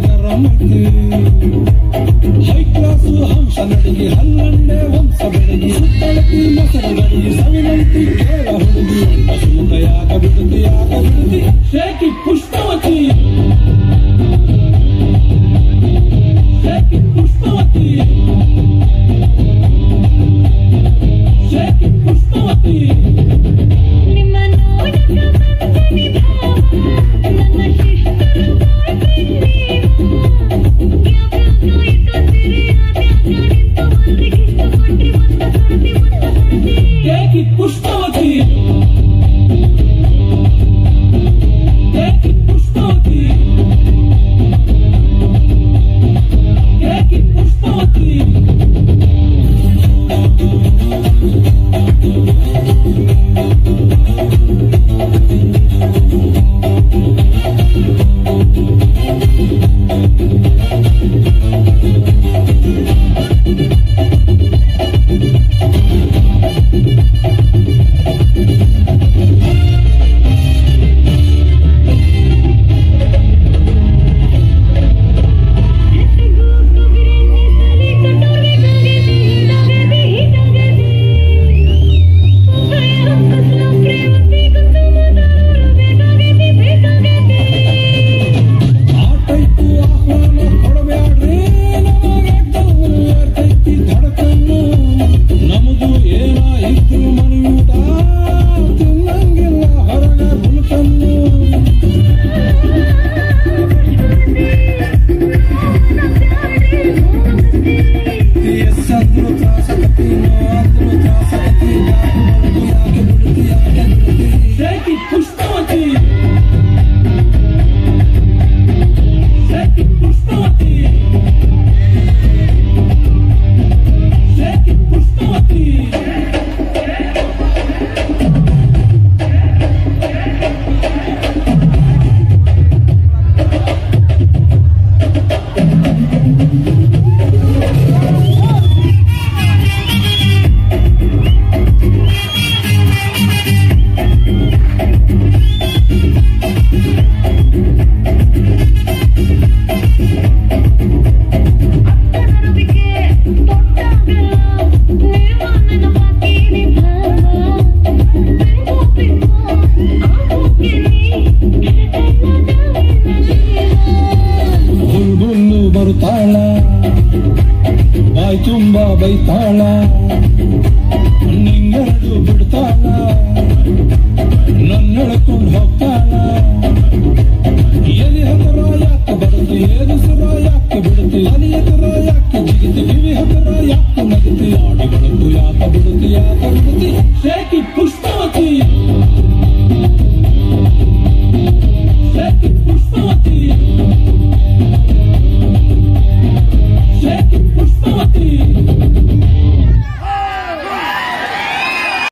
ಗರಮತಿ high class ಹಂಸ ನಡಿಗೆ ಹಲ್ಲಂಡೆ ವಂಶ ಬೆಳಗಿ ಸುತ್ತಳತಿ ಮೊಸರುಗಳಿಗೆ ಸವಿನಂತಿ ಕೇಳ ಹುಡುಗಿ ಸುಮುಖ ಯಾಕ ಬಿಡುತ್ತಿ shaky Pushpavati shaky Pushpavati shaky Pushpavati ನಿಮ್ಮ ನೋಡಕ ಬಂದನಿ ಭಾವ ನನ್ನ ಶಿಷ್ಟರು ಪುಷ್ಪವತಿ ಬರುತ್ತಾಳ ಬಾಯಿ ತುಂಬ ಬೈತಾಳ ನಿಂಗೆರಡು ಬಿಡ್ತಾಳ ನನ್ನೆಳ್ಕೊಂಡು ಹೋಗ್ತಾಳ ಎಲಿ ಹತ್ರ ಯಾಕೆ ಬರುತ್ತೆ ಏದು ಸುರ ಯಾಕೆ ಬಿಡುತ್ತೆ ಅಲಿ ಹತ್ರ ಯಾಕೆ ಜಿಗಿತಿ ಕಿವಿ ಹತ್ರ ಯಾಕೆ ನಗುತ್ತಿ ಆಡಿ ಬಳುತ್ತು ಯಾಕೆ ಬಿಡುತ್ತಿ shaky Pushpavati shaky Pushpavati shaky Pushpavati